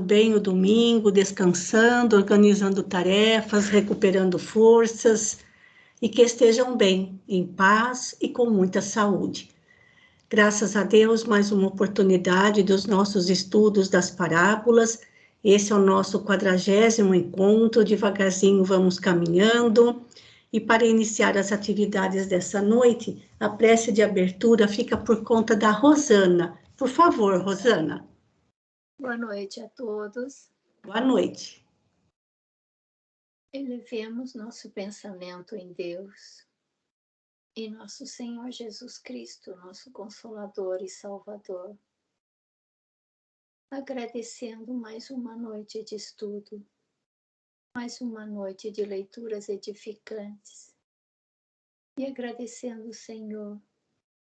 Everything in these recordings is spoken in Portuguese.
bem o domingo, descansando, organizando tarefas, recuperando forças e que estejam bem, em paz e com muita saúde. Graças a Deus, mais uma oportunidade dos nossos estudos das parábolas. Esse é o nosso 40º encontro, devagarzinho vamos caminhando. E para iniciar as atividades dessa noite, a prece de abertura fica por conta da Rosana. Por favor, Rosana. Boa noite a todos. Boa noite. Elevemos nosso pensamento em Deus e nosso Senhor Jesus Cristo, nosso Consolador e Salvador, agradecendo mais uma noite de estudo, mais uma noite de leituras edificantes e agradecendo o Senhor,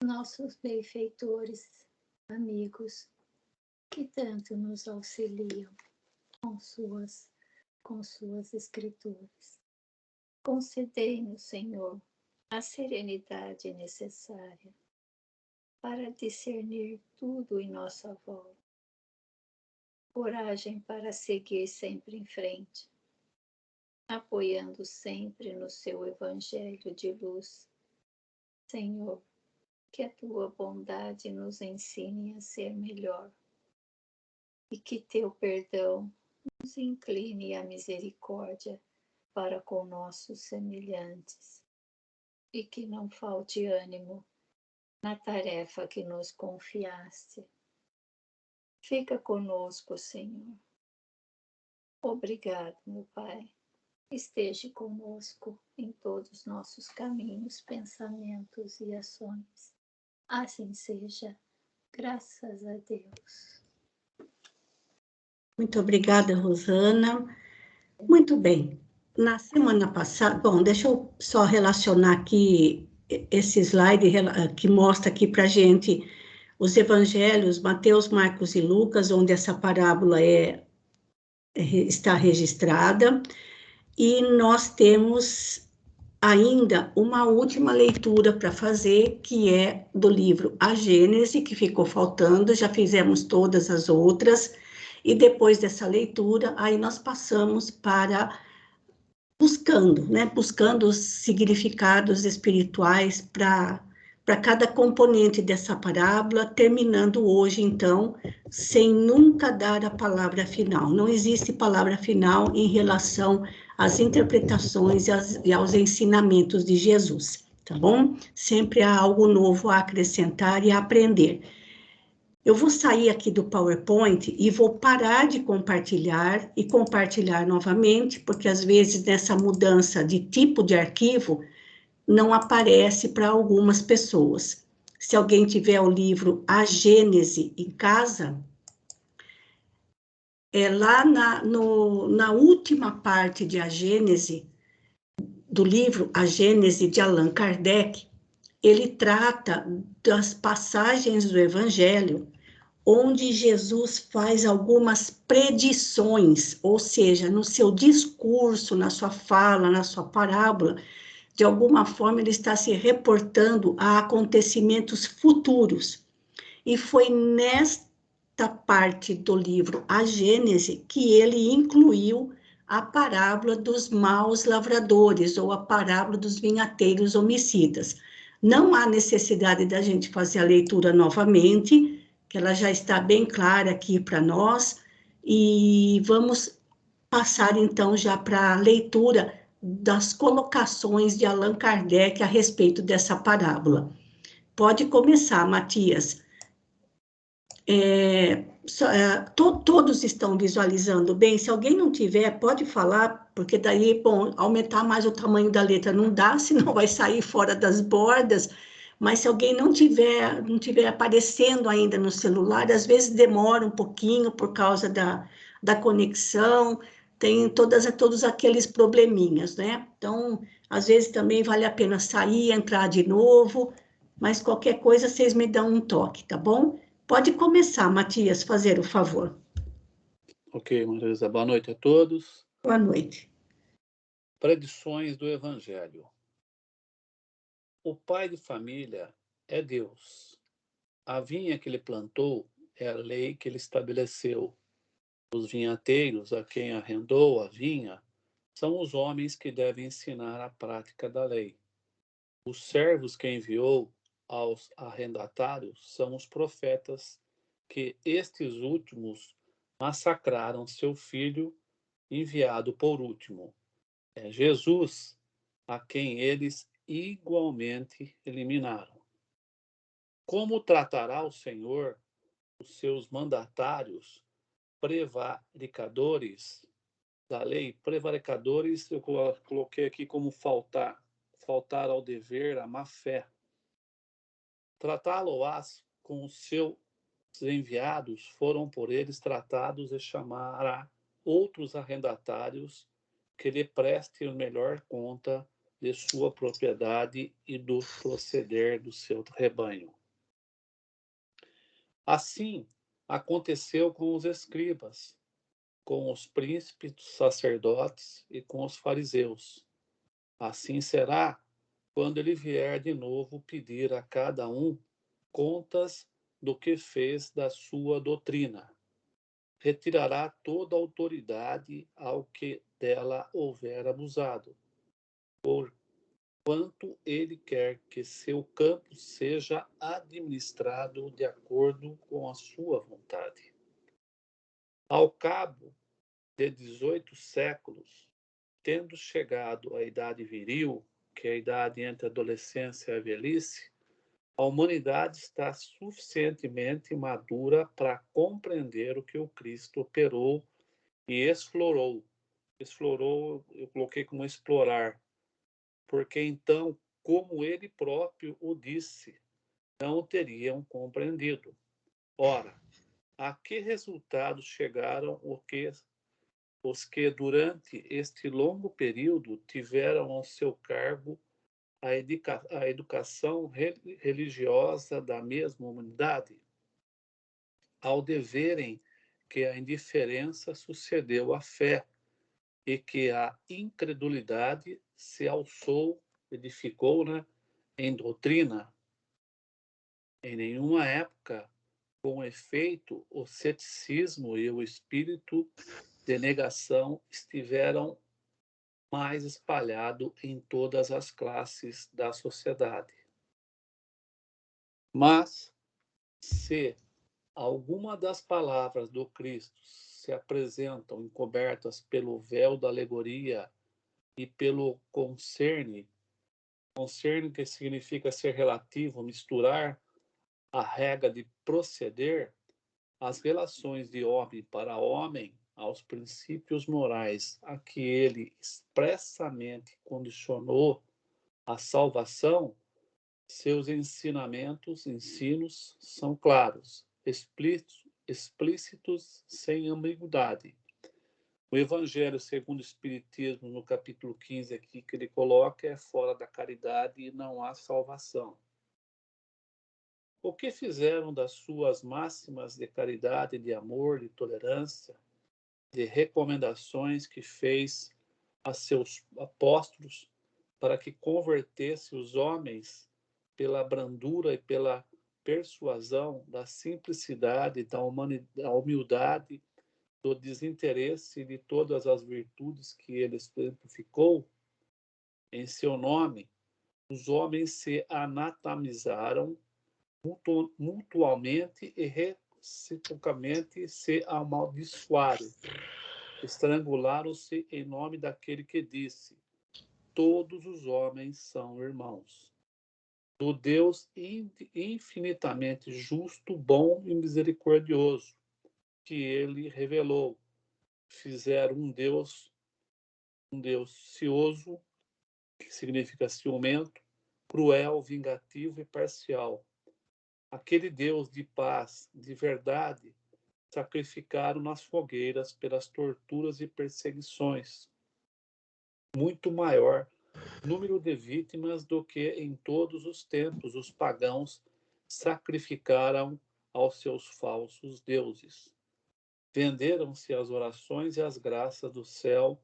nossos benfeitores, amigos, que tanto nos auxiliam com suas escrituras. Concedei-nos, Senhor, a serenidade necessária para discernir tudo em nossa volta, coragem para seguir sempre em frente, apoiando sempre no seu Evangelho de luz. Senhor, que a tua bondade nos ensine a ser melhor e que teu perdão nos incline à misericórdia para com nossos semelhantes, e que não falte ânimo na tarefa que nos confiaste. Fica conosco, Senhor. Obrigado, meu Pai. Esteja conosco em todos os nossos caminhos, pensamentos e ações. Assim seja, graças a Deus. Muito obrigada, Rosana. Muito bem. Na semana passada, bom, deixa eu só relacionar aqui esse slide que mostra aqui para a gente os evangelhos, Mateus, Marcos e Lucas, onde essa parábola está registrada, e nós temos ainda uma última leitura para fazer, que é do livro A Gênese, que ficou faltando, já fizemos todas as outras, e depois dessa leitura, aí nós passamos para buscando os significados espirituais para cada componente dessa parábola, terminando hoje, então, sem nunca dar a palavra final. Não existe palavra final em relação às interpretações e aos ensinamentos de Jesus, tá bom? Sempre há algo novo a acrescentar e a aprender. Eu vou sair aqui do PowerPoint e vou parar de compartilhar e compartilhar novamente, porque às vezes nessa mudança de tipo de arquivo não aparece para algumas pessoas. Se alguém tiver o livro A Gênese em casa, lá na última parte de A Gênese, do livro A Gênese de Allan Kardec, ele trata das passagens do Evangelho onde Jesus faz algumas predições, ou seja, no seu discurso, na sua fala, na sua parábola, de alguma forma ele está se reportando a acontecimentos futuros. E foi nesta parte do livro A Gênese que ele incluiu a parábola dos maus lavradores, ou a parábola dos vinhateiros homicidas. Não há necessidade da gente fazer a leitura novamente, que ela já está bem clara aqui para nós, e vamos passar então já para a leitura das colocações de Allan Kardec a respeito dessa parábola. Pode começar, Matias. Todos estão visualizando bem? Se alguém não tiver, pode falar, porque daí, bom, aumentar mais o tamanho da letra não dá, senão vai sair fora das bordas. Mas se alguém não tiver aparecendo ainda no celular, às vezes demora um pouquinho por causa da conexão, tem todos aqueles probleminhas, né? Então, às vezes também vale a pena sair, entrar de novo, mas qualquer coisa vocês me dão um toque, tá bom? Pode começar, Matias, fazer o favor. Ok, Marisa. Boa noite a todos. Boa noite. Predições do Evangelho. O pai de família é Deus. A vinha que ele plantou é a lei que ele estabeleceu. Os vinhateiros, a quem arrendou a vinha, são os homens que devem ensinar a prática da lei. Os servos que enviou aos arrendatários são os profetas, que estes últimos massacraram seu filho, enviado por último. É Jesus, a quem eles igualmente eliminaram. Como tratará o Senhor os seus mandatários, prevaricadores da lei? Prevaricadores, eu coloquei aqui como faltar ao dever, a má fé. Tratá-lo-ás com os seus enviados, foram por eles tratados, e chamará outros arrendatários que lhe prestem melhor conta de sua propriedade e do proceder do seu rebanho. Assim aconteceu com os escribas, com os príncipes dos sacerdotes e com os fariseus. Assim será quando ele vier de novo pedir a cada um contas do que fez da sua doutrina. Retirará toda a autoridade ao que dela houver abusado, porquanto ele quer que seu campo seja administrado de acordo com a sua vontade. Ao cabo de 18 séculos, tendo chegado à idade viril, que é a idade entre a adolescência e a velhice, a humanidade está suficientemente madura para compreender o que o Cristo operou e explorou. Explorou, eu coloquei como explorar, porque então, como ele próprio o disse, não o teriam compreendido. Ora, a que resultados chegaram os que durante este longo período tiveram ao seu cargo a educação religiosa da mesma humanidade? Ao deverem que a indiferença sucedeu à fé e que a incredulidade se alçou, edificou, em doutrina. Em nenhuma época, com efeito, o ceticismo e o espírito de negação estiveram mais espalhado em todas as classes da sociedade. Mas, se alguma das palavras do Cristo se apresentam encobertas pelo véu da alegoria e pelo concerne que significa ser relativo, misturar a regra de proceder, as relações de homem para homem, aos princípios morais a que ele expressamente condicionou a salvação, seus ensinos são claros, explícitos, sem ambiguidade. O Evangelho segundo o Espiritismo, no capítulo 15 aqui que ele coloca, é fora da caridade e não há salvação. O que fizeram das suas máximas de caridade, de amor, de tolerância, de recomendações que fez a seus apóstolos para que convertesse os homens pela brandura e pela persuasão da simplicidade, da humildade, do desinteresse e de todas as virtudes que ele exemplificou em seu nome, os homens se anatemizaram mutuamente e reciprocamente se amaldiçoaram. Estrangularam-se em nome daquele que disse: todos os homens são irmãos. Do Deus infinitamente justo, bom e misericordioso, que ele revelou. Fizeram um Deus cioso, que significa ciumento, cruel, vingativo e parcial. Aquele Deus de paz, de verdade, sacrificaram nas fogueiras pelas torturas e perseguições. Muito maior número de vítimas do que em todos os tempos os pagãos sacrificaram aos seus falsos deuses. Venderam-se as orações e as graças do céu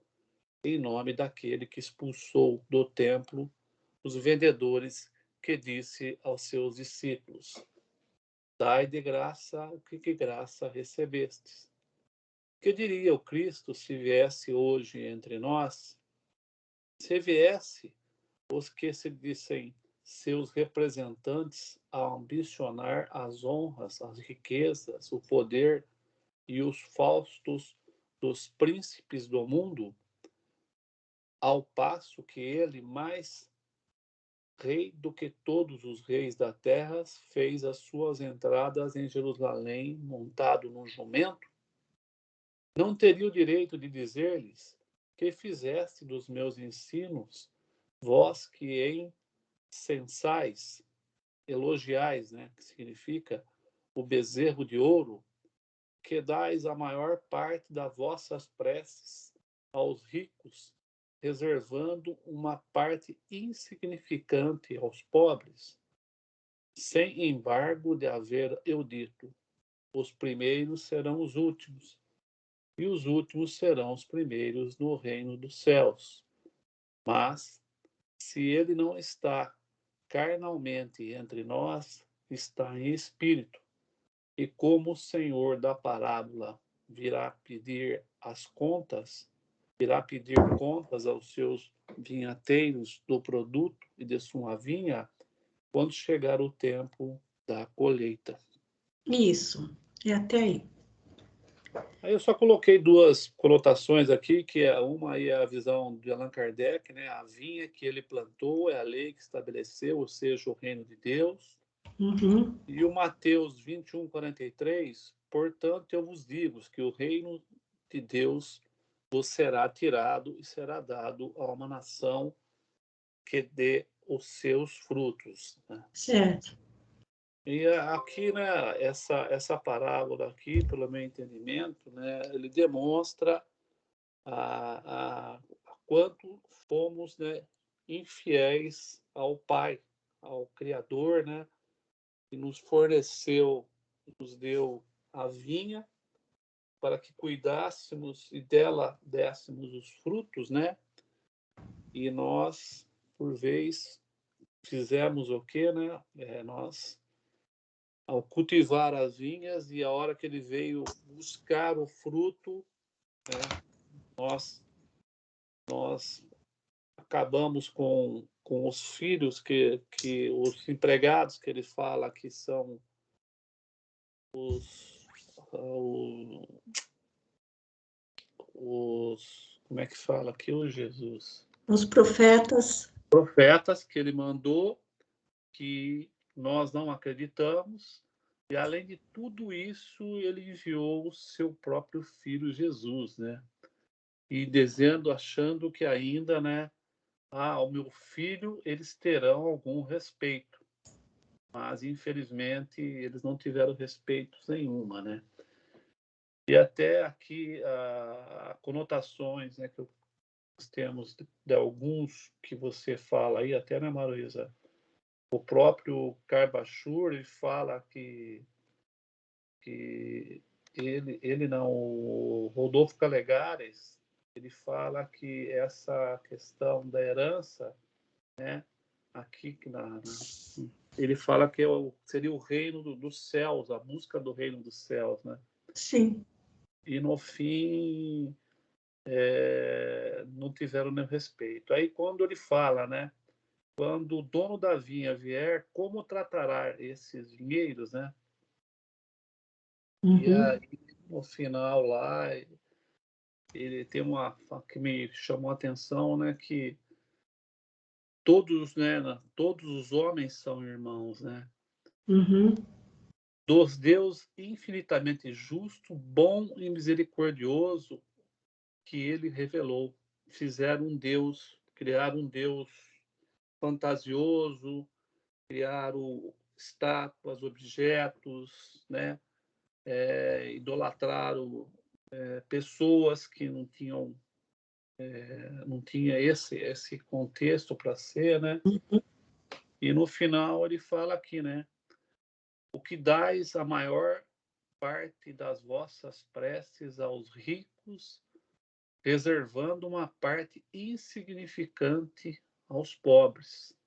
em nome daquele que expulsou do templo os vendedores, que disse aos seus discípulos: dai de graça o que graça recebestes. Que diria o Cristo se viesse hoje entre nós? Se viesse os que se dissem seus representantes a ambicionar as honras, as riquezas, o poder e os faustos dos príncipes do mundo, ao passo que ele, mais rei do que todos os reis da terra, fez as suas entradas em Jerusalém montado num jumento, não teria o direito de dizer-lhes: que fizeste dos meus ensinos, vós que incensais, elogiais, né, que significa o bezerro de ouro, que dais a maior parte das vossas preces aos ricos, reservando uma parte insignificante aos pobres, sem embargo de haver eu dito: os primeiros serão os últimos, e os últimos serão os primeiros no reino dos céus. Mas, se ele não está carnalmente entre nós, está em espírito, e como o Senhor da parábola virá pedir contas aos seus vinhateiros do produto e de sua vinha, quando chegar o tempo da colheita. Isso, é até aí. Aí eu só coloquei duas conotações aqui, que é uma aí é a visão de Allan Kardec, né? A vinha que ele plantou é a lei que estabeleceu, ou seja, o reino de Deus. Uhum. E o Mateus 21:43, portanto, eu vos digo que o reino de Deus vos será tirado e será dado a uma nação que dê os seus frutos, né? Certo. E aqui, né, essa parábola aqui, pelo meu entendimento, né, ele demonstra a quanto fomos, né, infiéis ao Pai, ao Criador, né, que nos forneceu, nos deu a vinha para que cuidássemos e dela dessemos os frutos, né? E nós, por vez, fizemos o quê, né? Nós, ao cultivar as vinhas e a hora que ele veio buscar o fruto, né? Nós acabamos com os filhos que os empregados que ele fala que são os como é que fala aqui, o Jesus? Os profetas. Profetas que ele mandou, que nós não acreditamos, e além de tudo isso, ele enviou o seu próprio filho Jesus, né? E dizendo, achando que ainda, né, ao meu filho eles terão algum respeito, mas infelizmente eles não tiveram respeito nenhuma, né? E até aqui conotações, né, que nós temos de alguns que você fala aí, até, né, Maruísa? O próprio Carbachur, ele fala que ele não, o Rodolfo Calegares, ele fala que essa questão da herança, né, aqui ele fala que seria o reino dos céus, a busca do reino dos céus, né? Sim. E no fim não tiveram nem respeito. Aí quando ele fala, né, quando o dono da vinha vier, como tratará esses vinheiros, né? E Uhum. aí, no final lá, ele tem uma que me chamou a atenção, né, que todos, né, todos os homens são irmãos, né? Uhum. Dos Deus infinitamente justo, bom e misericordioso que ele revelou. Fizeram um Deus, criaram um Deus fantasioso, criaram estátuas, objetos, né? Idolatraram pessoas que não tinha esse contexto para ser, né? Uhum. E no final ele fala aqui, né? O que dais a maior parte das vossas preces aos ricos, reservando uma parte insignificante aos pobres.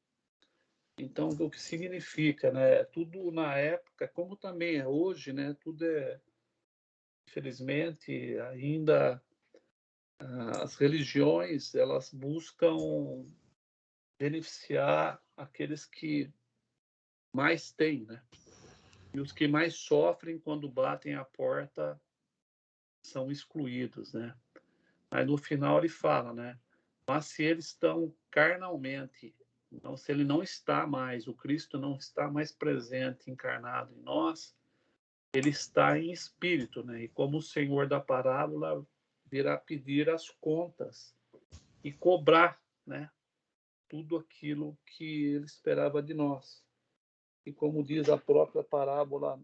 Então, o que significa, né? Tudo na época, como também é hoje, né? Tudo infelizmente, ainda as religiões, elas buscam beneficiar aqueles que mais têm, né? E os que mais sofrem quando batem a porta são excluídos, né? Mas no final ele fala, né? Mas se eles estão carnalmente, então, se ele não está mais, o Cristo não está mais presente, encarnado em nós, ele está em espírito, né? E como o Senhor da parábola virá pedir as contas e cobrar, né? Tudo aquilo que ele esperava de nós. E como diz a própria parábola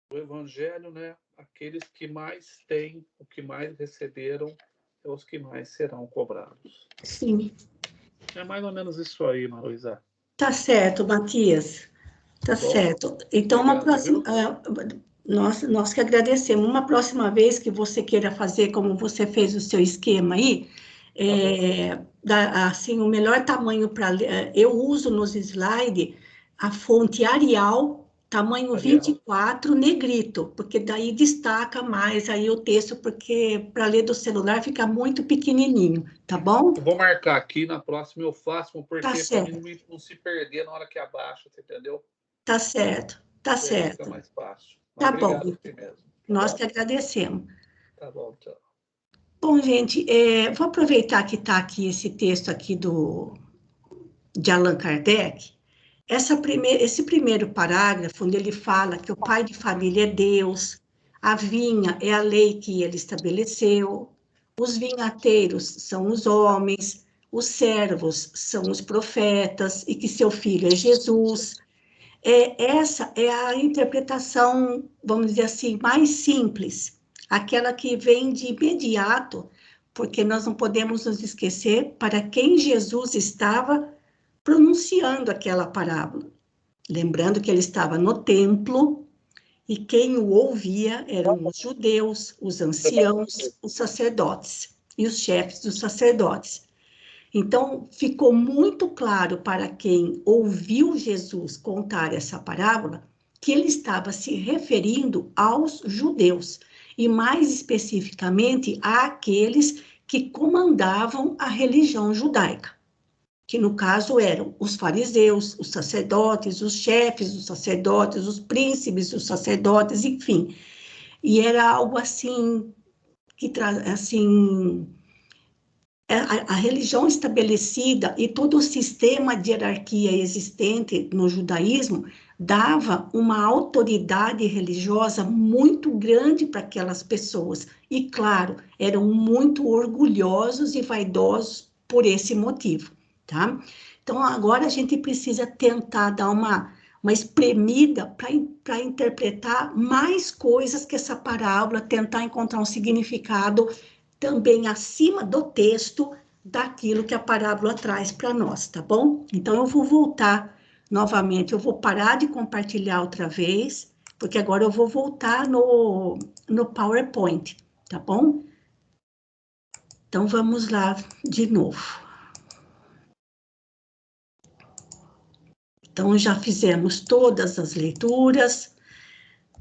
do Evangelho, né? Aqueles que mais têm, o que mais receberam, é os que mais serão cobrados. Sim. É mais ou menos isso aí, Maruísa. Tá certo, Matias. Tá certo. Então, uma próxima. Nós que agradecemos. Uma próxima vez que você queira fazer como você fez o seu esquema aí, assim, o melhor tamanho para. Eu uso nos slides a fonte Arial, tamanho 24, negrito, porque daí destaca mais aí o texto, porque para ler do celular fica muito pequenininho, tá bom? Eu vou marcar aqui, na próxima eu faço, porque Tá para certo. mim não se perder na hora que abaixa, você entendeu? Tá certo, tá E aí fica certo. mais fácil. Mas Tá bom. obrigado por mesmo. Tá Nós bom? que agradecemos. Tá bom, tchau. Bom, gente, vou aproveitar que está aqui esse texto aqui de Allan Kardec. Esse primeiro parágrafo, onde ele fala que o pai de família é Deus, a vinha é a lei que ele estabeleceu, os vinhateiros são os homens, os servos são os profetas, e que seu filho é Jesus. Essa é a interpretação, vamos dizer assim, mais simples, aquela que vem de imediato, porque nós não podemos nos esquecer para quem Jesus estava pronunciando aquela parábola. Lembrando que ele estava no templo e quem o ouvia eram os judeus, os anciãos, os sacerdotes e os chefes dos sacerdotes. Então, ficou muito claro para quem ouviu Jesus contar essa parábola que ele estava se referindo aos judeus, e mais especificamente àqueles que comandavam a religião judaica, que no caso eram os fariseus, os sacerdotes, os chefes dos sacerdotes, os príncipes dos sacerdotes, enfim. E era algo assim, a religião estabelecida e todo o sistema de hierarquia existente no judaísmo dava uma autoridade religiosa muito grande para aquelas pessoas. E, claro, eram muito orgulhosos e vaidosos por esse motivo, tá? Então, agora a gente precisa tentar dar uma espremida para interpretar mais coisas que essa parábola, tentar encontrar um significado também acima do texto daquilo que a parábola traz para nós, tá bom? Então, eu vou voltar novamente, eu vou parar de compartilhar outra vez, porque agora eu vou voltar no PowerPoint, tá bom? Então, vamos lá de novo. Então, já fizemos todas as leituras,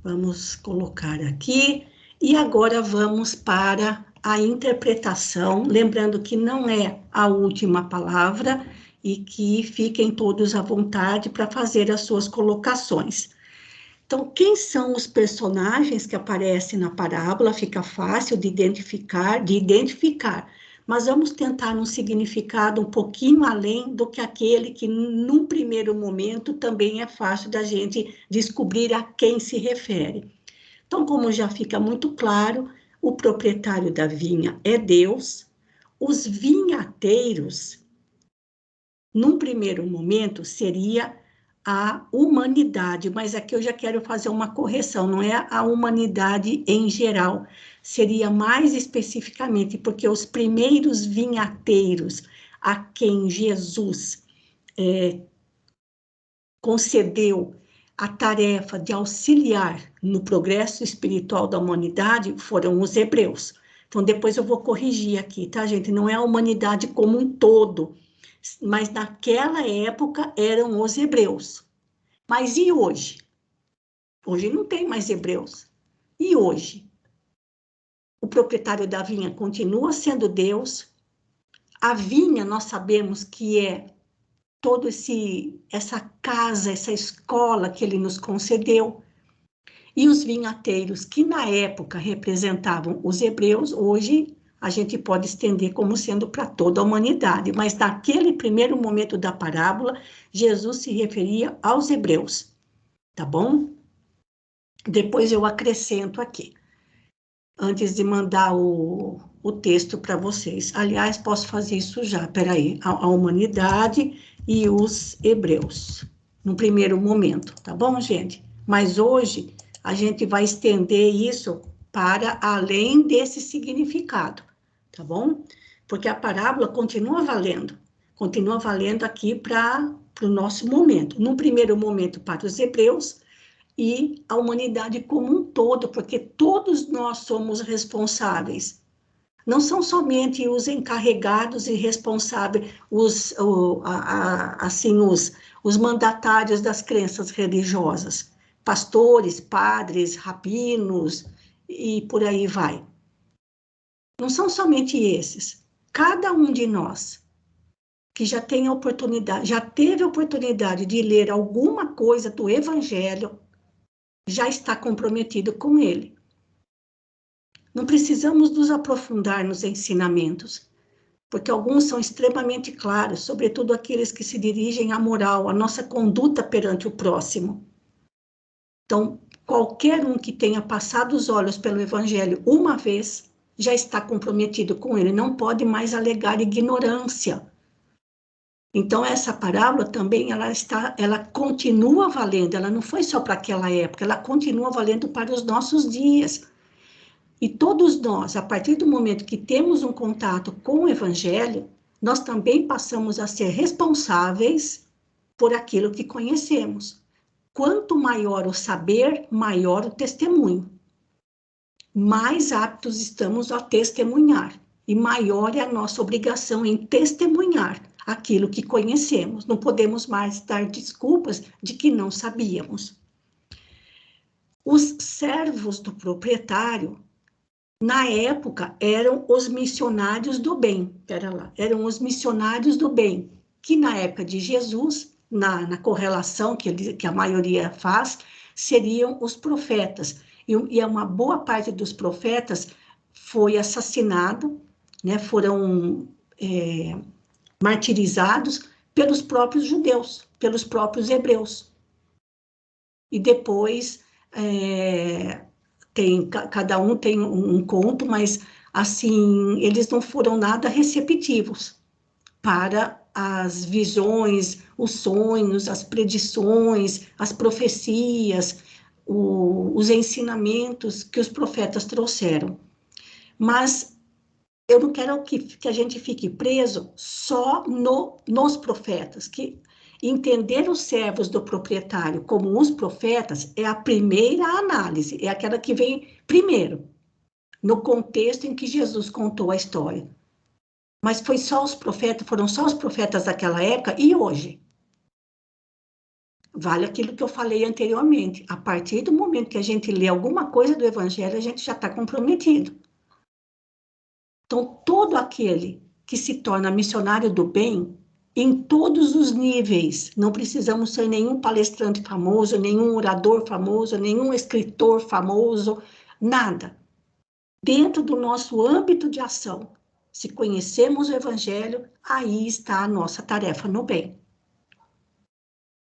vamos colocar aqui, e agora vamos para a interpretação, lembrando que não é a última palavra e que fiquem todos à vontade para fazer as suas colocações. Então, quem são os personagens que aparecem na parábola? Fica fácil de identificar, mas vamos tentar um significado um pouquinho além do que aquele que, num primeiro momento, também é fácil da gente descobrir a quem se refere. Então, como já fica muito claro, o proprietário da vinha é Deus, os vinhateiros, num primeiro momento, seria a humanidade, mas aqui eu já quero fazer uma correção, não é a humanidade em geral, seria mais especificamente, porque os primeiros vinhateiros a quem Jesus concedeu a tarefa de auxiliar no progresso espiritual da humanidade foram os hebreus. Então, depois eu vou corrigir aqui, tá, gente? Não é a humanidade como um todo, mas naquela época eram os hebreus. Mas e hoje? Hoje não tem mais hebreus. E hoje? proprietário da vinha continua sendo Deus. A vinha, nós sabemos que é toda essa casa, essa escola que ele nos concedeu. E os vinhateiros, que na época representavam os hebreus, hoje a gente pode estender como sendo para toda a humanidade. Mas naquele primeiro momento da parábola, Jesus se referia aos hebreus. Tá bom? Depois eu acrescento aqui, antes de mandar o texto para vocês. Aliás, posso fazer isso já, peraí. A humanidade e os hebreus, no primeiro momento, tá bom, gente? Mas hoje a gente vai estender isso para além desse significado, tá bom? Porque a parábola continua valendo aqui para o nosso momento. No primeiro momento para os hebreus, e a humanidade como um todo, porque todos nós somos responsáveis. Não são somente os encarregados e responsáveis, os mandatários das crenças religiosas, pastores, padres, rabinos e por aí vai. Não são somente esses. Cada um de nós que já teve a oportunidade de ler alguma coisa do Evangelho, já está comprometido com ele. Não precisamos nos aprofundar nos ensinamentos, porque alguns são extremamente claros, sobretudo aqueles que se dirigem à moral, à nossa conduta perante o próximo. Então, qualquer um que tenha passado os olhos pelo Evangelho uma vez, já está comprometido com ele, não pode mais alegar ignorância. Então, essa parábola também, ela continua valendo, ela não foi só para aquela época, ela continua valendo para os nossos dias. E todos nós, a partir do momento que temos um contato com o Evangelho, nós também passamos a ser responsáveis por aquilo que conhecemos. Quanto maior o saber, maior o testemunho. Mais aptos estamos a testemunhar, e maior é a nossa obrigação em testemunhar aquilo que conhecemos. Não podemos mais dar desculpas de que não sabíamos. Os servos do proprietário, na época, eram os missionários do bem. Eram os missionários do bem, que na época de Jesus, na correlação que a maioria faz, seriam os profetas. E uma boa parte dos profetas foi assassinado, né, foram martirizados pelos próprios judeus, pelos próprios hebreus. E depois, cada um tem um conto, mas, assim, eles não foram nada receptivos para as visões, os sonhos, as predições, as profecias, os ensinamentos que os profetas trouxeram. Mas eu não quero que a gente fique preso só nos profetas, que entender os servos do proprietário como os profetas é a primeira análise, é aquela que vem primeiro, no contexto em que Jesus contou a história. Mas foram só os profetas daquela época e hoje. Vale aquilo que eu falei anteriormente. A partir do momento que a gente lê alguma coisa do Evangelho, a gente já está comprometido. Então, todo aquele que se torna missionário do bem, em todos os níveis, não precisamos ser nenhum palestrante famoso, nenhum orador famoso, nenhum escritor famoso, nada. Dentro do nosso âmbito de ação, se conhecemos o Evangelho, aí está a nossa tarefa no bem.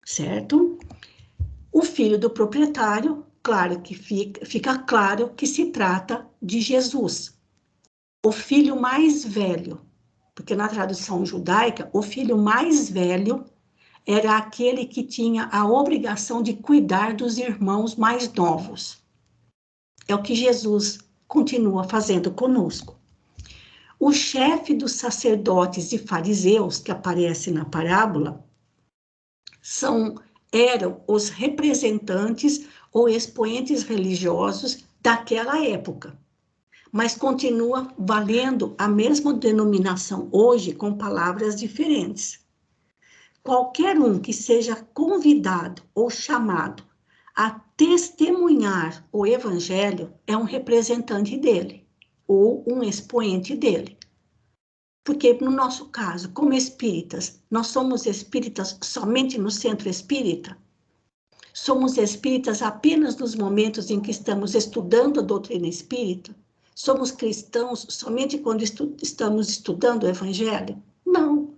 Certo? O filho do proprietário, claro que fica claro que se trata de Jesus. O filho mais velho, porque na tradução judaica, o filho mais velho era aquele que tinha a obrigação de cuidar dos irmãos mais novos. É o que Jesus continua fazendo conosco. O chefe dos sacerdotes e fariseus, que aparece na parábola, eram os representantes ou expoentes religiosos daquela época, mas continua valendo a mesma denominação hoje com palavras diferentes. Qualquer um que seja convidado ou chamado a testemunhar o Evangelho é um representante dele. ou um expoente dele. Porque, no nosso caso, como espíritas, nós somos espíritas somente no centro espírita? Somos espíritas apenas nos momentos em que estamos estudando a doutrina espírita? Somos cristãos somente quando estamos estudando o Evangelho? Não.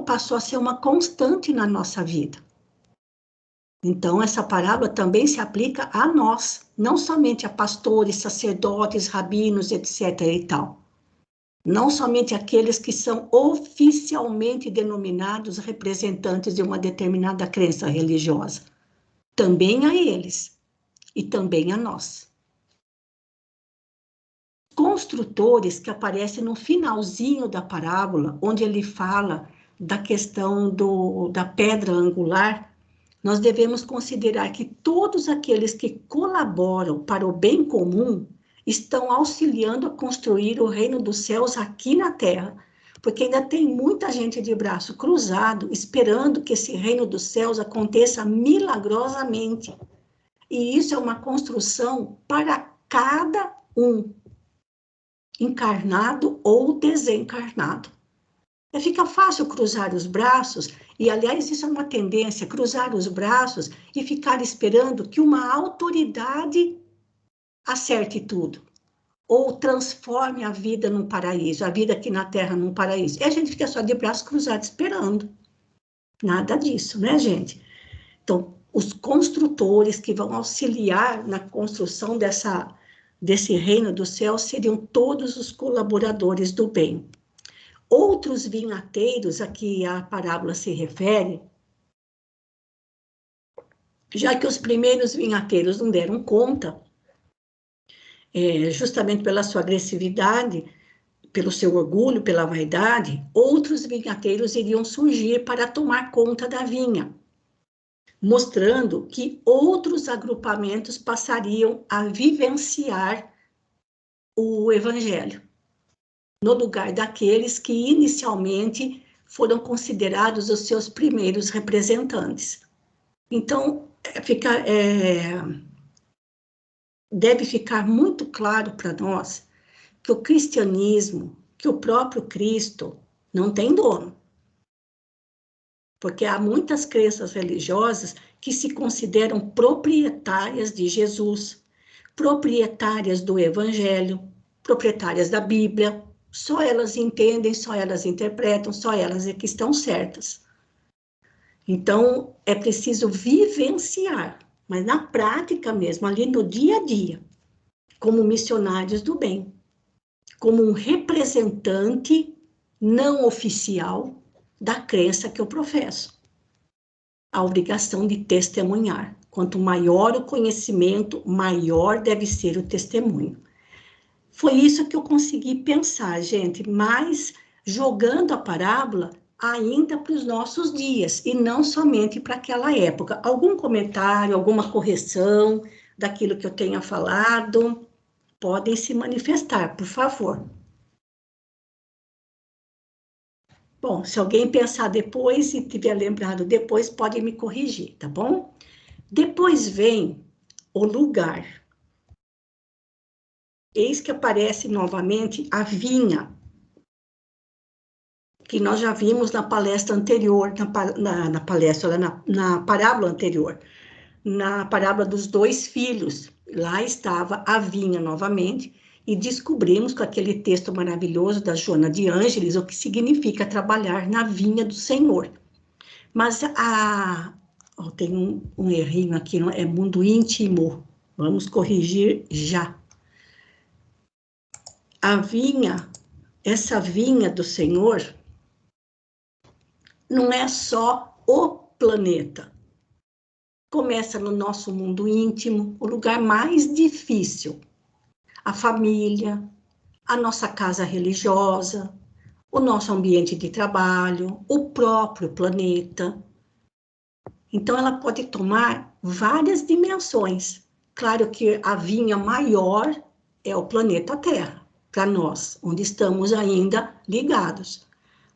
Passou a ser uma constante na nossa vida. Então, essa parábola também se aplica a nós, não somente a pastores, sacerdotes, rabinos, etc. e tal. Não somente aqueles que são oficialmente denominados representantes de uma determinada crença religiosa. Também a eles e também a nós. Construtores que aparecem no finalzinho da parábola, onde ele fala da questão da pedra angular, nós devemos considerar que todos aqueles que colaboram para o bem comum estão auxiliando a construir o reino dos céus aqui na Terra, porque ainda tem muita gente de braço cruzado esperando que esse reino dos céus aconteça milagrosamente. E isso é uma construção para cada um, encarnado ou desencarnado. Fica fácil cruzar os braços, e aliás isso é uma tendência, cruzar os braços e ficar esperando que uma autoridade acerte tudo, ou transforme a vida num paraíso, a vida aqui na Terra num paraíso. E a gente fica só de braços cruzados esperando. Nada disso, né, gente? Então, os construtores que vão auxiliar na construção desse reino do céu seriam todos os colaboradores do bem. Outros vinhateiros a que a parábola se refere, já que os primeiros vinhateiros não deram conta, justamente pela sua agressividade, pelo seu orgulho, pela vaidade, outros vinhateiros iriam surgir para tomar conta da vinha, mostrando que outros agrupamentos passariam a vivenciar o evangelho, no lugar daqueles que inicialmente foram considerados os seus primeiros representantes. Então, deve ficar muito claro para nós que o cristianismo, que o próprio Cristo, não tem dono. Porque há muitas crenças religiosas que se consideram proprietárias de Jesus, proprietárias do Evangelho, proprietárias da Bíblia. Só elas entendem, só elas interpretam, só elas é que estão certas. Então, é preciso vivenciar, mas na prática mesmo, ali no dia a dia, como missionários do bem, como um representante não oficial da crença que eu professo. A obrigação de testemunhar. Quanto maior o conhecimento, maior deve ser o testemunho. Foi isso que eu consegui pensar, gente, mas jogando a parábola ainda para os nossos dias, e não somente para aquela época. Algum comentário, alguma correção daquilo que eu tenha falado, podem se manifestar, por favor. Bom, se alguém pensar depois e tiver lembrado depois, pode me corrigir, tá bom? Depois vem o lugar. Eis que aparece novamente a vinha, que nós já vimos na palestra anterior, na parábola anterior, na parábola dos 2 filhos. Lá estava a vinha novamente, e descobrimos com aquele texto maravilhoso da Joana de Ângeles o que significa trabalhar na vinha do Senhor. Mas tem um errinho aqui, não é mundo íntimo. Vamos corrigir já. A vinha, essa vinha do Senhor, não é só o planeta. Começa no nosso mundo íntimo, o lugar mais difícil. A família, a nossa casa religiosa, o nosso ambiente de trabalho, o próprio planeta. Então, ela pode tomar várias dimensões. Claro que a vinha maior é o planeta Terra, para nós, onde estamos ainda ligados.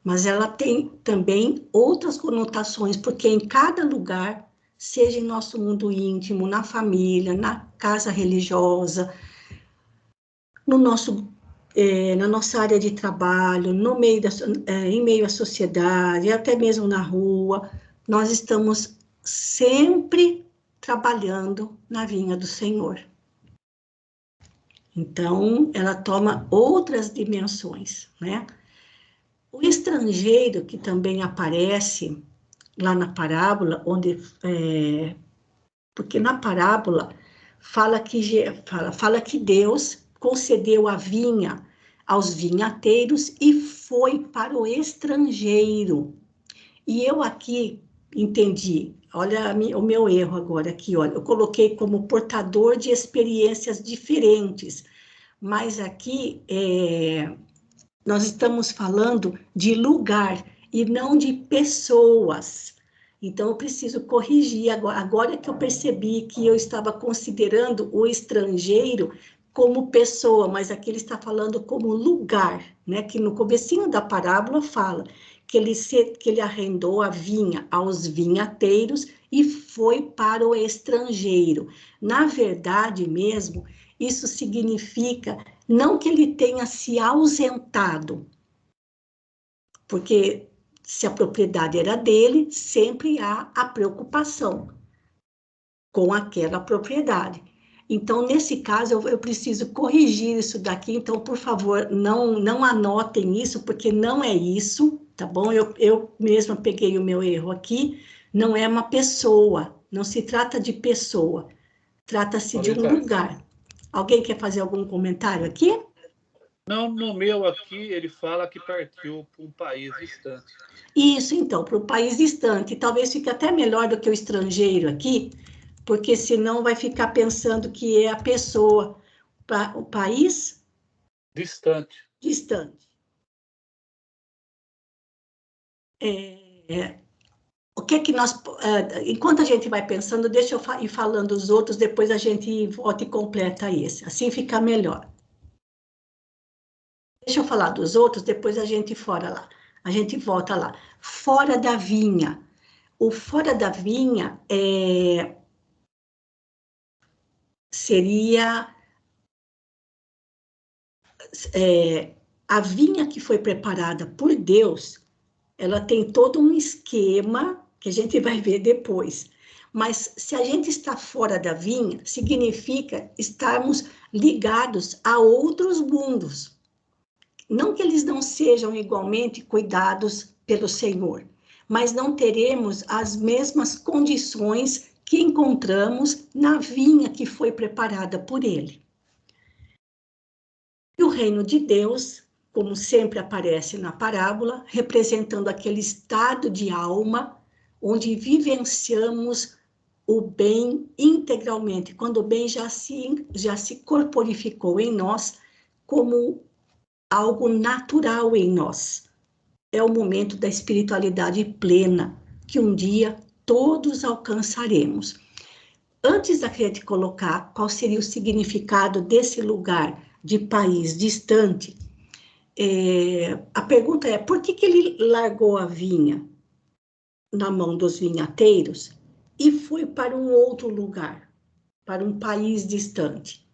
Mas ela tem também outras conotações, porque em cada lugar, seja em nosso mundo íntimo, na família, na casa religiosa, no nosso, na nossa área de trabalho, no meio em meio à sociedade, até mesmo na rua, nós estamos sempre trabalhando na vinha do Senhor. Então, ela toma outras dimensões, né? O estrangeiro, que também aparece lá na parábola, porque na parábola fala que Deus concedeu a vinha aos vinhateiros e foi para o estrangeiro. E eu aqui entendi, olha o meu erro agora aqui, olha, eu coloquei como portador de experiências diferentes, mas aqui nós estamos falando de lugar e não de pessoas. Então, eu preciso corrigir agora que eu percebi que eu estava considerando o estrangeiro como pessoa, mas aqui ele está falando como lugar, né? Que no comecinho da parábola fala que ele arrendou a vinha aos vinhateiros e foi para o estrangeiro. Na verdade mesmo, isso significa não que ele tenha se ausentado, porque se a propriedade era dele, sempre há a preocupação com aquela propriedade. Então, nesse caso, eu preciso corrigir isso daqui. Então, por favor, não anotem isso, porque não é isso, tá bom? Eu mesma peguei o meu erro aqui. Não é uma pessoa, não se trata de pessoa. Trata-se de um lugar. Alguém quer fazer algum comentário aqui? Não, no meu aqui, ele fala que partiu para um país distante. Isso, então, para o país distante. Talvez fique até melhor do que o estrangeiro aqui, porque senão vai ficar pensando que é a pessoa, o país Distante. distante. O que é que nós... enquanto a gente vai pensando, deixa eu ir falando os outros, depois a gente volta e completa esse. Assim fica melhor. Deixa eu falar dos outros, depois a gente volta lá. Fora da vinha. O fora da vinha seria a vinha que foi preparada por Deus, ela tem todo um esquema que a gente vai ver depois. Mas se a gente está fora da vinha, significa estarmos ligados a outros mundos. Não que eles não sejam igualmente cuidados pelo Senhor, mas não teremos as mesmas condições que encontramos na vinha que foi preparada por Ele. E o reino de Deus, como sempre aparece na parábola, representando aquele estado de alma onde vivenciamos o bem integralmente, quando o bem já se corporificou em nós como algo natural em nós. É o momento da espiritualidade plena, que um dia todos alcançaremos. Antes da gente colocar qual seria o significado desse lugar de país distante, a pergunta é, por que ele largou a vinha na mão dos vinhateiros e foi para um outro lugar, para um país distante?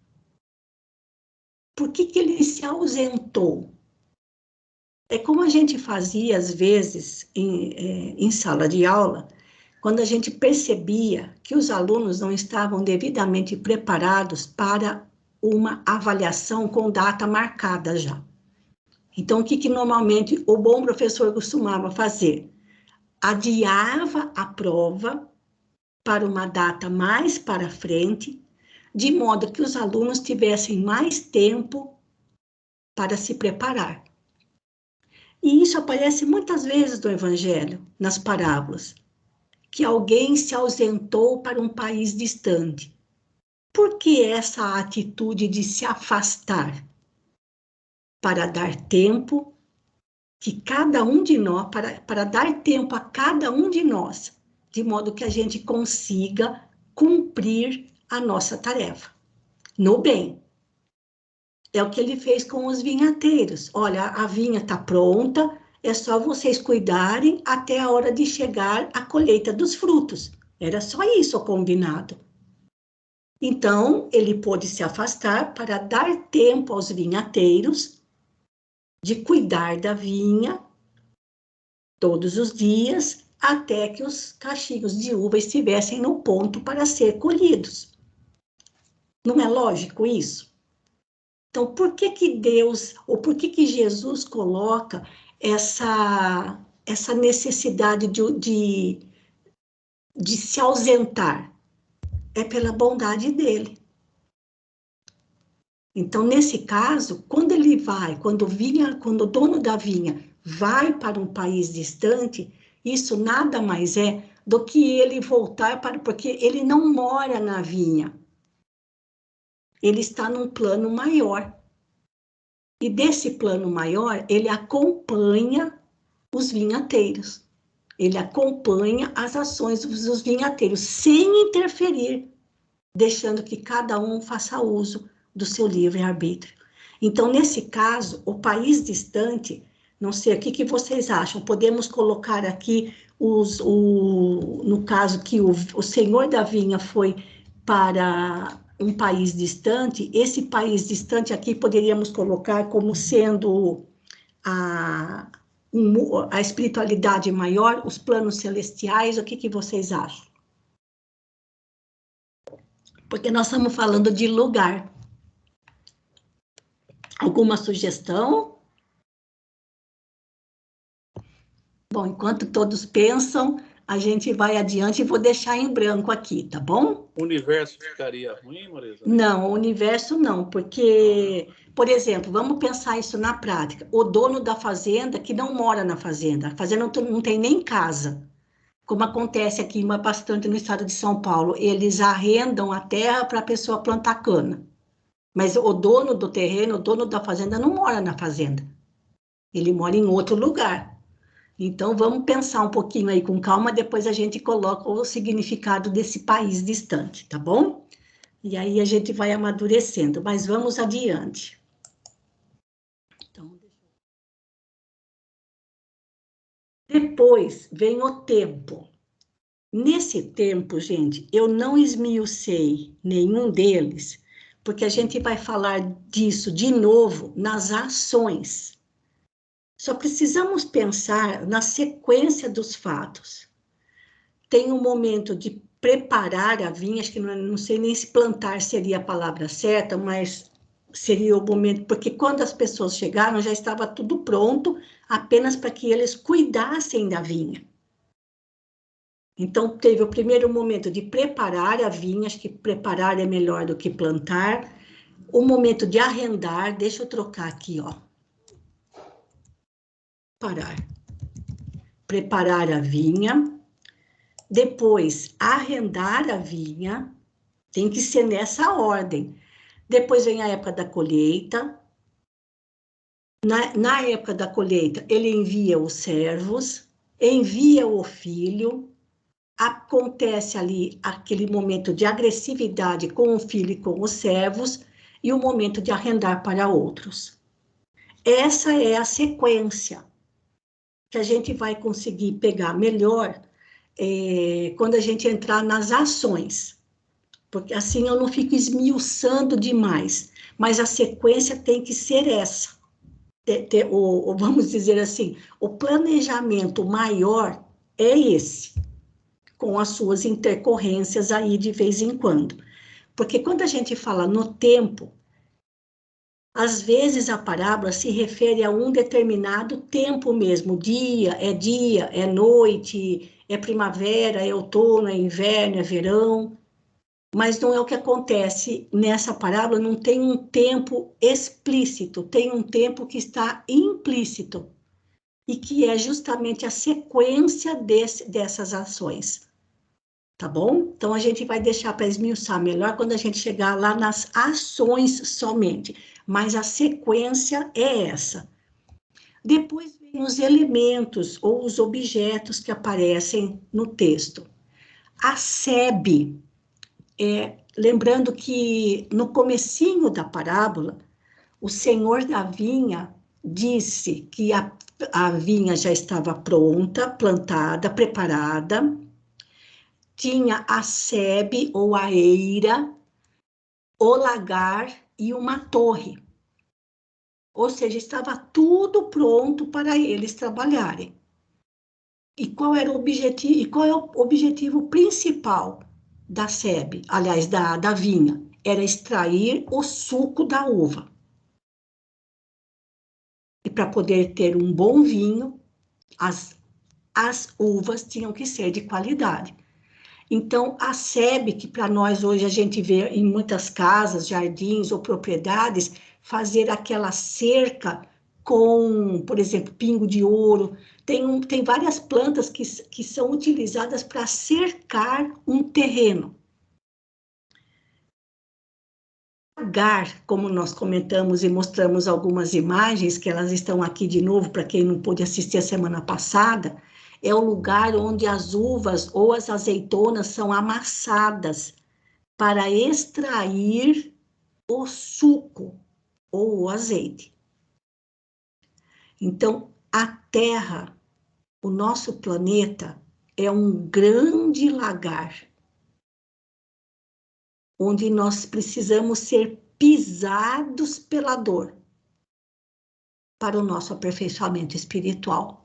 Por que ele se ausentou? É como a gente fazia, às vezes, em sala de aula, quando a gente percebia que os alunos não estavam devidamente preparados para uma avaliação com data marcada já. Então, o que normalmente o bom professor costumava fazer? Adiava a prova para uma data mais para frente, de modo que os alunos tivessem mais tempo para se preparar. E isso aparece muitas vezes no Evangelho, nas parábolas, que alguém se ausentou para um país distante. Por que essa atitude de se afastar? Para dar tempo que cada um de nós, para dar tempo a cada um de nós, de modo que a gente consiga cumprir a nossa tarefa, no bem. É o que ele fez com os vinhateiros. Olha, a vinha está pronta, é só vocês cuidarem até a hora de chegar a colheita dos frutos. Era só isso o combinado. Então, ele pôde se afastar para dar tempo aos vinhateiros de cuidar da vinha todos os dias, até que os cachimhos de uva estivessem no ponto para ser colhidos. Não é lógico isso? Então, por que que Deus, ou por que que Jesus coloca essa necessidade de se ausentar? É pela bondade dele. Então, nesse caso, quando ele vai, quando o dono da vinha vai para um país distante, isso nada mais é do que ele voltar para, porque ele não mora na vinha. Ele está num plano maior. E desse plano maior, ele acompanha os vinhateiros. Ele acompanha as ações dos vinhateiros, sem interferir, deixando que cada um faça uso do seu livre-arbítrio. Então, nesse caso, o país distante, não sei, o que vocês acham? Podemos colocar aqui, no caso que o senhor da vinha foi para um país distante, esse país distante aqui poderíamos colocar como sendo a espiritualidade maior, os planos celestiais, o que vocês acham? Porque nós estamos falando de lugar. Alguma sugestão? Bom, enquanto todos pensam, a gente vai adiante e vou deixar em branco aqui, tá bom? O universo ficaria ruim, Marisa? Não, o universo não, porque, por exemplo, vamos pensar isso na prática. O dono da fazenda que não mora na fazenda, a fazenda não tem nem casa, como acontece aqui bastante no estado de São Paulo, eles arrendam a terra para a pessoa plantar cana. Mas o dono do terreno, o dono da fazenda, não mora na fazenda. Ele mora em outro lugar. Então, vamos pensar um pouquinho aí com calma, depois a gente coloca o significado desse país distante, tá bom? E aí a gente vai amadurecendo, mas vamos adiante. Então, depois vem o tempo. Nesse tempo, gente, eu não esmiucei nenhum deles, porque a gente vai falar disso de novo nas ações. Só precisamos pensar na sequência dos fatos. Tem um momento de preparar a vinha, acho que não sei nem se plantar seria a palavra certa, mas seria o momento, porque quando as pessoas chegaram já estava tudo pronto, apenas para que eles cuidassem da vinha. Então, teve o primeiro momento de preparar a vinha, acho que preparar é melhor do que plantar. O momento de arrendar, deixa eu trocar aqui, ó. Preparar a vinha. Depois, arrendar a vinha. Tem que ser nessa ordem. Depois vem a época da colheita. Na época da colheita, ele envia os servos, envia o filho. Acontece ali aquele momento de agressividade com o filho e com os servos, e o momento de arrendar para outros. Essa é a sequência que a gente vai conseguir pegar melhor quando a gente entrar nas ações, porque assim eu não fico esmiuçando demais, mas a sequência tem que ser essa. Vamos dizer assim, o planejamento maior é esse, com as suas intercorrências aí de vez em quando. Porque quando a gente fala no tempo, às vezes a parábola se refere a um determinado tempo mesmo, dia, é noite, é primavera, é outono, é inverno, é verão, mas não é o que acontece nessa parábola, não tem um tempo explícito, tem um tempo que está implícito, e que é justamente a sequência dessas ações. Tá bom? Então, a gente vai deixar para esmiuçar melhor quando a gente chegar lá nas ações somente. Mas a sequência é essa. Depois vem os elementos ou os objetos que aparecem no texto. A sebe, lembrando que no comecinho da parábola, o senhor da vinha disse que a vinha já estava pronta, plantada, preparada, tinha a sebe ou a eira, o lagar e uma torre. Ou seja, estava tudo pronto para eles trabalharem. E qual era o objetivo? E qual é o objetivo principal da sebe, aliás, da vinha? Era extrair o suco da uva. E para poder ter um bom vinho, as uvas tinham que ser de qualidade. Então, a sebe, que para nós hoje a gente vê em muitas casas, jardins ou propriedades, fazer aquela cerca com, por exemplo, pingo de ouro. Tem várias plantas que são utilizadas para cercar um terreno. Lagar, como nós comentamos e mostramos algumas imagens, que elas estão aqui de novo, para quem não pôde assistir a semana passada, é o lugar onde as uvas ou as azeitonas são amassadas para extrair o suco ou o azeite. Então, a Terra, o nosso planeta, é um grande lagar, onde nós precisamos ser pisados pela dor para o nosso aperfeiçoamento espiritual.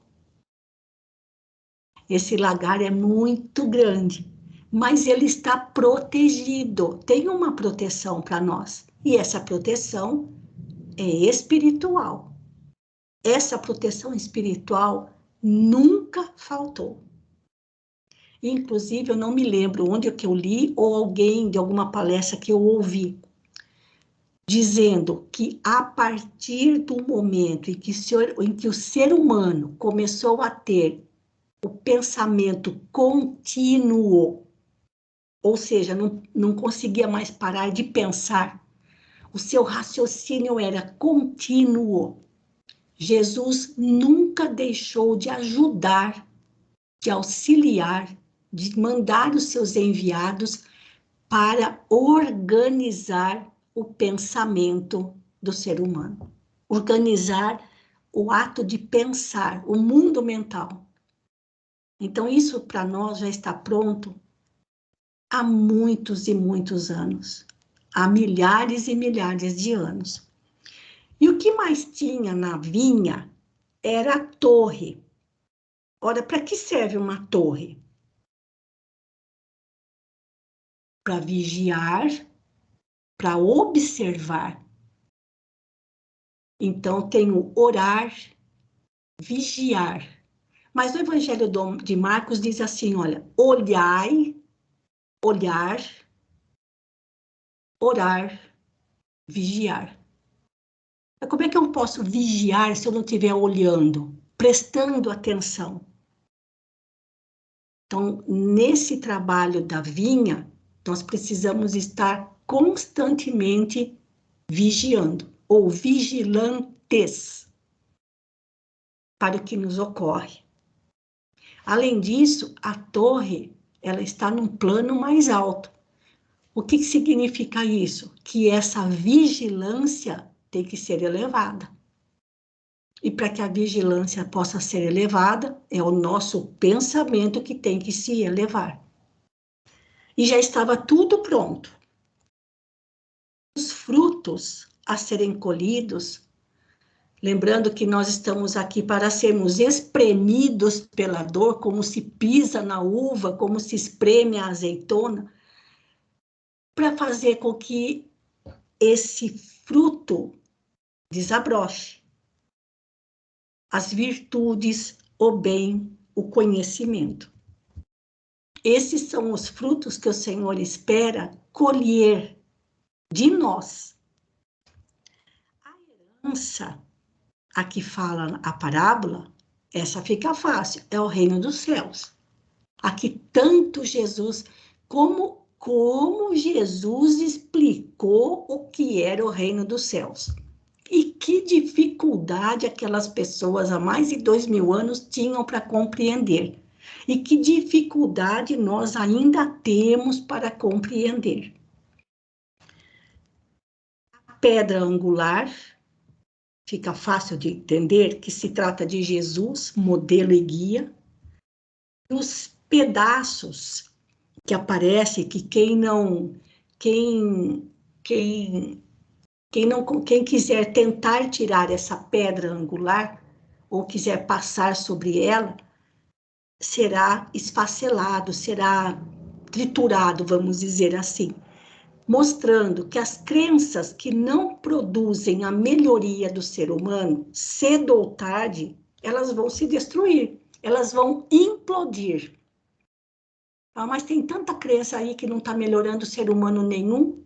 Esse lagar é muito grande, mas ele está protegido, tem uma proteção para nós, e essa proteção é espiritual. Essa proteção espiritual nunca faltou. Inclusive, eu não me lembro onde que eu li ou alguém de alguma palestra que eu ouvi, dizendo que a partir do momento em que o ser humano começou a ter o pensamento contínuo, ou seja, não conseguia mais parar de pensar, o seu raciocínio era contínuo. Jesus nunca deixou de ajudar, de auxiliar, de mandar os seus enviados para organizar o pensamento do ser humano, organizar o ato de pensar, o mundo mental. Então, isso para nós já está pronto há muitos e muitos anos, há milhares e milhares de anos. E o que mais tinha na vinha era a torre. Ora, para que serve uma torre? Para vigiar, para observar. Então, tem o orar, vigiar. Mas o Evangelho de Marcos diz assim, olha, olhai, olhar, orar, vigiar. Mas como é que eu posso vigiar se eu não estiver olhando, prestando atenção? Então, nesse trabalho da vinha, nós precisamos estar constantemente vigiando, ou vigilantes, para o que nos ocorre. Além disso, a torre, ela está num plano mais alto. O que significa isso? Que essa vigilância tem que ser elevada. E para que a vigilância possa ser elevada, é o nosso pensamento que tem que se elevar. E já estava tudo pronto. Os frutos a serem colhidos, lembrando que nós estamos aqui para sermos espremidos pela dor, como se pisa na uva, como se espreme a azeitona, para fazer com que esse fruto desabroche. As virtudes, o bem, o conhecimento. Esses são os frutos que o Senhor espera colher de nós. A herança, a que fala a parábola, essa fica fácil, é o reino dos céus. Aqui tanto Jesus, como Jesus explicou o que era o reino dos céus. E que dificuldade aquelas pessoas há mais de 2000 anos tinham para compreender. E que dificuldade nós ainda temos para compreender. A pedra angular, fica fácil de entender que se trata de Jesus, modelo e guia. Os pedaços que aparecem, que quem quem quiser tentar tirar essa pedra angular, ou quiser passar sobre ela, será esfacelado, será triturado, vamos dizer assim, mostrando que as crenças que não produzem a melhoria do ser humano, cedo ou tarde, elas vão se destruir, elas vão implodir. Ah, mas tem tanta crença aí que não está melhorando o ser humano nenhum.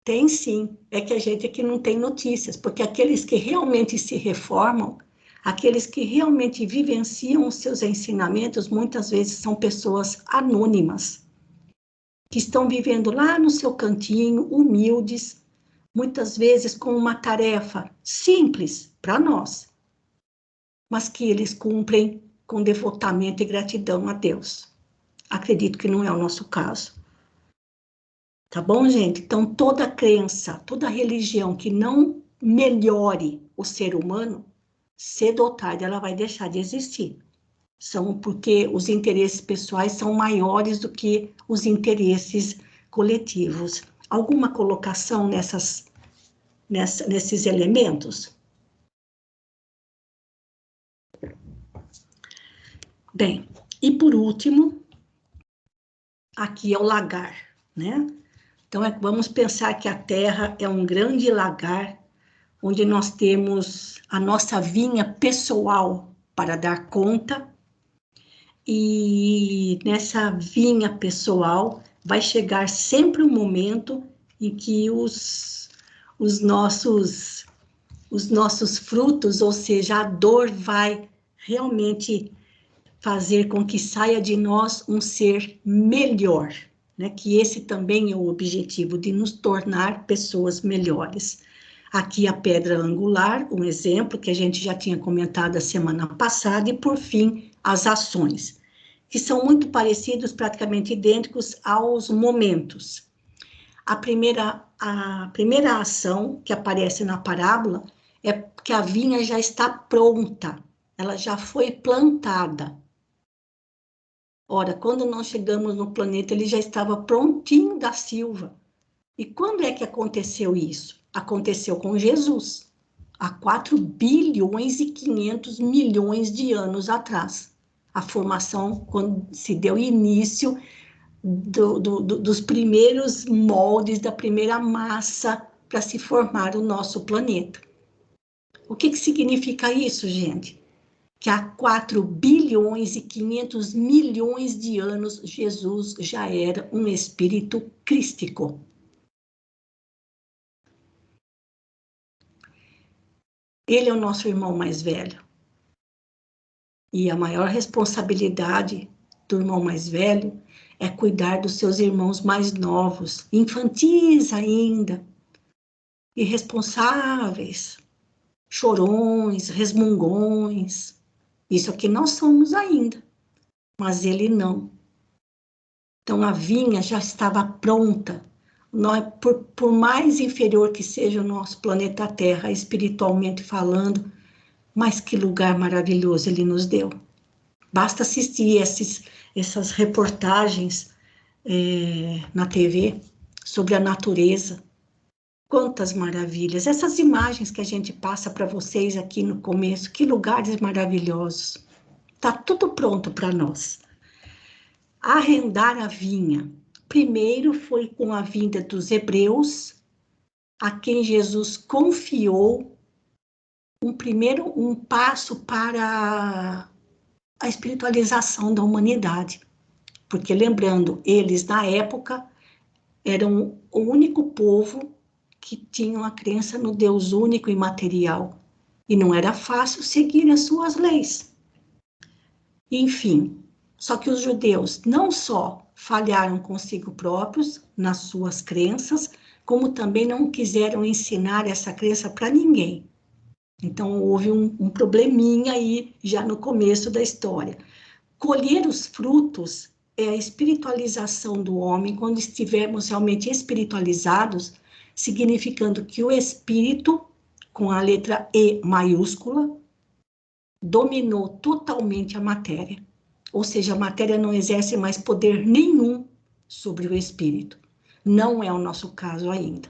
Tem sim, é que a gente aqui não tem notícias, porque aqueles que realmente se reformam, aqueles que realmente vivenciam os seus ensinamentos, muitas vezes são pessoas anônimas, que estão vivendo lá no seu cantinho, humildes, muitas vezes com uma tarefa simples para nós, mas que eles cumprem com devotamento e gratidão a Deus. Acredito que não é o nosso caso. Tá bom, gente? Então, toda crença, toda religião que não melhore o ser humano, cedo ou tarde ela vai deixar de existir. São porque os interesses pessoais são maiores do que os interesses coletivos. Alguma colocação nesses elementos? Bem, e por último, aqui é o lagar, né? Então, vamos pensar que a Terra é um grande lagar, onde nós temos a nossa vinha pessoal para dar conta, e nessa vinha pessoal vai chegar sempre um momento em que os nossos frutos, ou seja, a dor vai realmente fazer com que saia de nós um ser melhor, né? Que esse também é o objetivo, de nos tornar pessoas melhores. Aqui a pedra angular, um exemplo que a gente já tinha comentado a semana passada, e por fim, as ações, que são muito parecidos, praticamente idênticos aos momentos. A primeira ação que aparece na parábola é que a vinha já está pronta, ela já foi plantada. Ora, quando nós chegamos no planeta, ele já estava prontinho da silva. E quando é que aconteceu isso? Aconteceu com Jesus, há 4 bilhões e 500 milhões de anos atrás. A formação, quando se deu início dos primeiros moldes, da primeira massa para se formar o nosso planeta. O que significa isso, gente? Que há 4 bilhões e 500 milhões de anos, Jesus já era um espírito crístico. Ele é o nosso irmão mais velho. E a maior responsabilidade do irmão mais velho é cuidar dos seus irmãos mais novos, infantis ainda, irresponsáveis, chorões, resmungões. Isso aqui nós somos ainda, mas ele não. Então, a vinha já estava pronta. Nós, por mais inferior que seja o nosso planeta Terra, espiritualmente falando, mas que lugar maravilhoso ele nos deu. Basta assistir essas reportagens na TV sobre a natureza. Quantas maravilhas. Essas imagens que a gente passa para vocês aqui no começo, que lugares maravilhosos. Está tudo pronto para nós. Arrendar a vinha. Primeiro foi com a vinda dos hebreus, a quem Jesus confiou um passo para a espiritualização da humanidade. Porque, lembrando, eles, na época, eram o único povo que tinham a crença no Deus único e material. E não era fácil seguir as suas leis. Enfim, só que os judeus não só falharam consigo próprios nas suas crenças, como também não quiseram ensinar essa crença para ninguém. Então, houve um probleminha aí já no começo da história. Colher os frutos é a espiritualização do homem, quando estivermos realmente espiritualizados, significando que o espírito, com a letra E maiúscula, dominou totalmente a matéria. Ou seja, a matéria não exerce mais poder nenhum sobre o espírito. Não é o nosso caso ainda.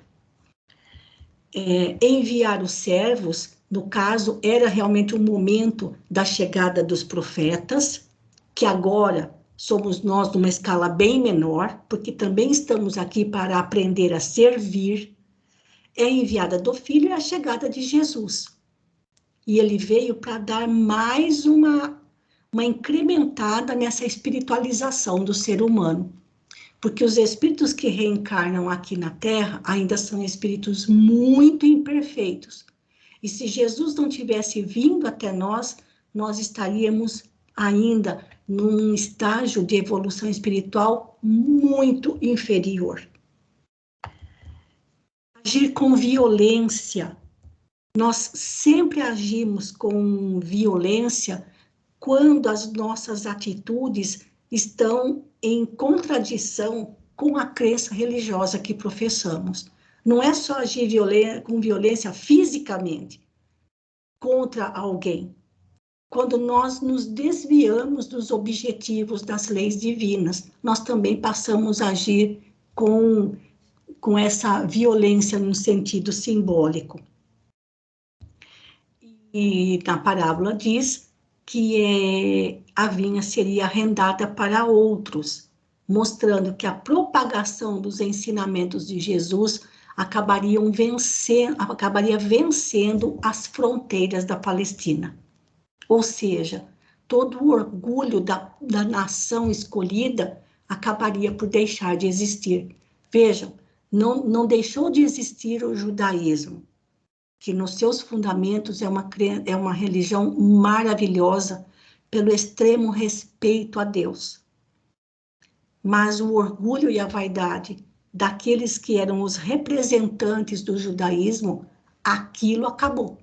Enviar os servos, no caso, era realmente o momento da chegada dos profetas, que agora somos nós numa escala bem menor, porque também estamos aqui para aprender a servir. É a enviada do Filho e a chegada de Jesus. E ele veio para dar mais uma incrementada nessa espiritualização do ser humano. Porque os espíritos que reencarnam aqui na Terra ainda são espíritos muito imperfeitos. E se Jesus não tivesse vindo até nós, nós estaríamos ainda num estágio de evolução espiritual muito inferior. Agir com violência. Nós sempre agimos com violência quando as nossas atitudes estão em contradição com a crença religiosa que professamos. Não é só agir com violência fisicamente contra alguém. Quando nós nos desviamos dos objetivos das leis divinas, nós também passamos a agir com essa violência no sentido simbólico. E na parábola diz que a vinha seria arrendada para outros, mostrando que a propagação dos ensinamentos de Jesus acabaria vencendo as fronteiras da Palestina. Ou seja, todo o orgulho da nação escolhida acabaria por deixar de existir. Vejam, não deixou de existir o judaísmo, que nos seus fundamentos é uma religião maravilhosa pelo extremo respeito a Deus. Mas o orgulho e a vaidade daqueles que eram os representantes do judaísmo, aquilo acabou.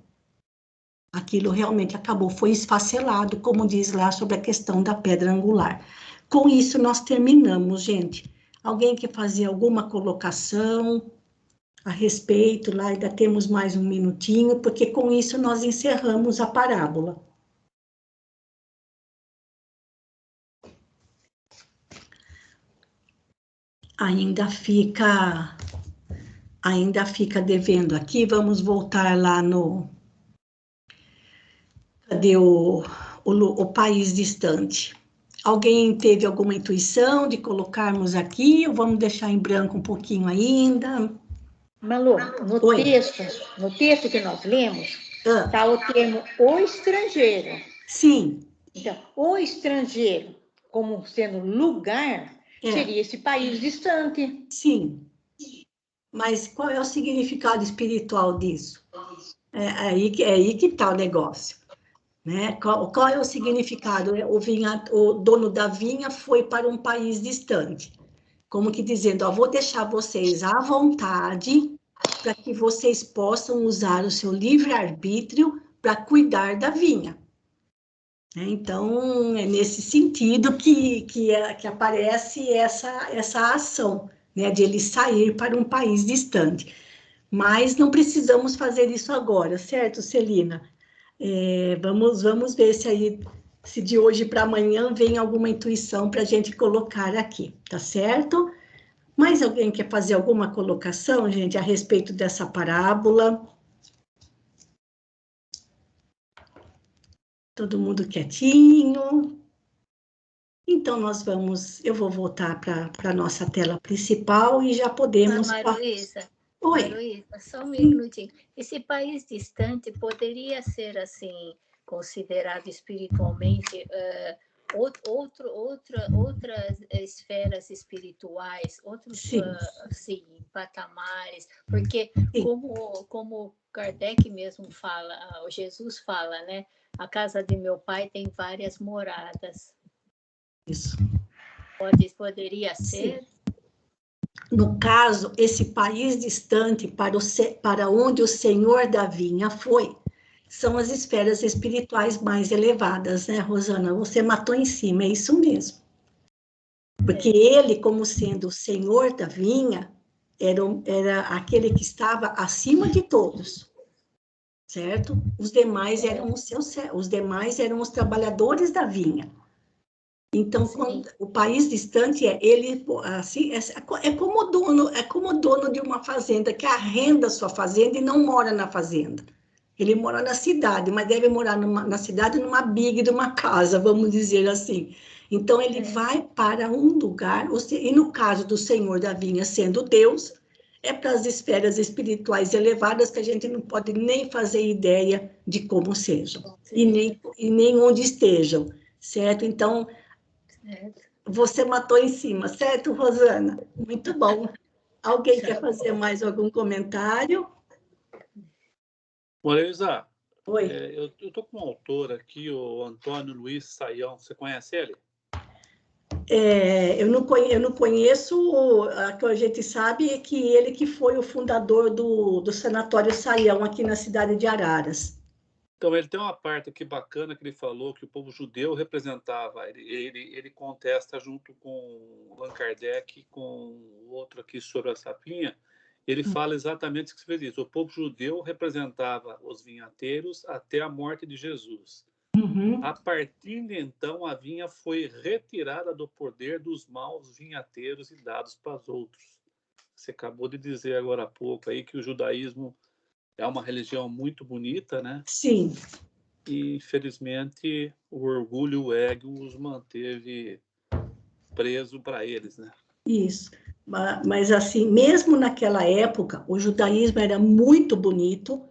Aquilo realmente acabou, foi esfacelado, como diz lá sobre a questão da pedra angular. Com isso, nós terminamos, gente. Alguém quer fazer alguma colocação a respeito? Lá ainda temos mais um minutinho, porque com isso nós encerramos a parábola. Ainda fica devendo aqui, vamos voltar lá no... Cadê o país distante? Alguém teve alguma intuição de colocarmos aqui, ou vamos deixar em branco um pouquinho ainda? Malu, no texto que nós lemos, está o termo o estrangeiro. Sim. Então, o estrangeiro, como sendo lugar, seria esse país distante. Sim. Mas qual é o significado espiritual disso? É aí que está o negócio. Né? Qual é o significado? O dono da vinha foi para um país distante. Como que dizendo, vou deixar vocês à vontade para que vocês possam usar o seu livre-arbítrio para cuidar da vinha. Então, é nesse sentido que aparece essa ação, né, de ele sair para um país distante. Mas não precisamos fazer isso agora, certo, Celina? Vamos ver se de hoje para amanhã vem alguma intuição para a gente colocar aqui, tá certo? Mais alguém quer fazer alguma colocação, gente, a respeito dessa parábola? Todo mundo quietinho? Então, eu vou voltar para a nossa tela principal e já podemos... Maruísa, Oi. Maruísa, só um minutinho. Esse país distante poderia ser, assim, considerado espiritualmente outras esferas espirituais, outros assim, patamares, porque como Kardec mesmo fala, o Jesus fala, né? A casa de meu pai tem várias moradas. Isso. Poderia ser? No caso, esse país distante para onde o Senhor da vinha foi, são as esferas espirituais mais elevadas, né, Rosana? Você matou em cima, é isso mesmo. Porque ele, como sendo o Senhor da vinha, era aquele que estava acima de todos, certo? Os demais eram os trabalhadores da vinha. Então, quando o país distante ele assim, é como o dono de uma fazenda que arrenda sua fazenda e não mora na fazenda. Ele mora na cidade, mas deve morar na cidade numa big de uma casa, vamos dizer assim. Então, ele vai para um lugar, e no caso do Senhor da vinha sendo Deus, é para as esferas espirituais elevadas que a gente não pode nem fazer ideia de como sejam, e nem onde estejam, certo? Então, você matou em cima, certo, Rosana? Muito bom. Alguém quer fazer mais algum comentário? Moreza, oi. Eu estou com um autor aqui, o Antônio Luiz Saião. Você conhece ele? Eu não conheço, a que a gente sabe é que ele que foi o fundador do Sanatório Saião aqui na cidade de Araras. Então, ele tem uma parte aqui bacana que ele falou que o povo judeu representava, ele contesta junto com Allan Kardec, com o outro aqui sobre a Sapinha, ele fala exatamente o que você diz. O povo judeu representava os vinhateiros até a morte de Jesus. Uhum. A partir de então, a vinha foi retirada do poder dos maus vinhateiros e dados para os outros. Você acabou de dizer agora há pouco aí que o judaísmo é uma religião muito bonita, né? Sim. E, infelizmente, o orgulho, o ego os manteve preso para eles, né? Isso. Mas, assim, mesmo naquela época, o judaísmo era muito bonito,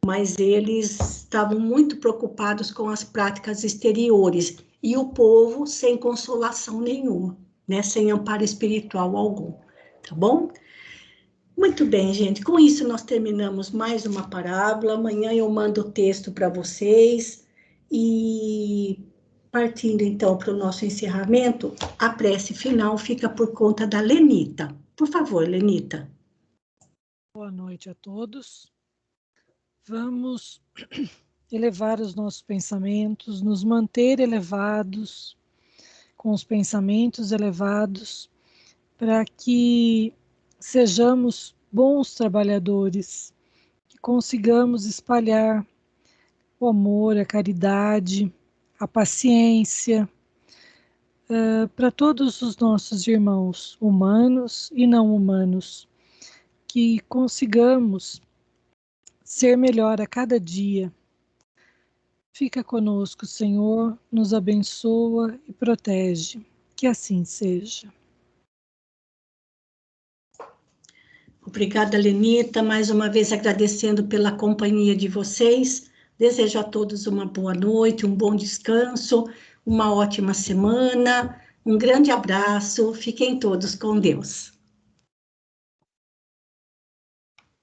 mas eles estavam muito preocupados com as práticas exteriores e o povo sem consolação nenhuma, né? Sem amparo espiritual algum, tá bom? Muito bem, gente. Com isso, nós terminamos mais uma parábola. Amanhã eu mando o texto para vocês. E partindo, então, para o nosso encerramento, a prece final fica por conta da Lenita. Por favor, Lenita. Boa noite a todos. Vamos elevar os nossos pensamentos, nos manter elevados, com os pensamentos elevados, para que sejamos bons trabalhadores, que consigamos espalhar o amor, a caridade, a paciência para todos os nossos irmãos, humanos e não humanos, que consigamos ser melhor a cada dia. Fica conosco, Senhor, nos abençoa e protege. Que assim seja. Obrigada, Lenita, mais uma vez agradecendo pela companhia de vocês. Desejo a todos uma boa noite, um bom descanso, uma ótima semana, um grande abraço, fiquem todos com Deus.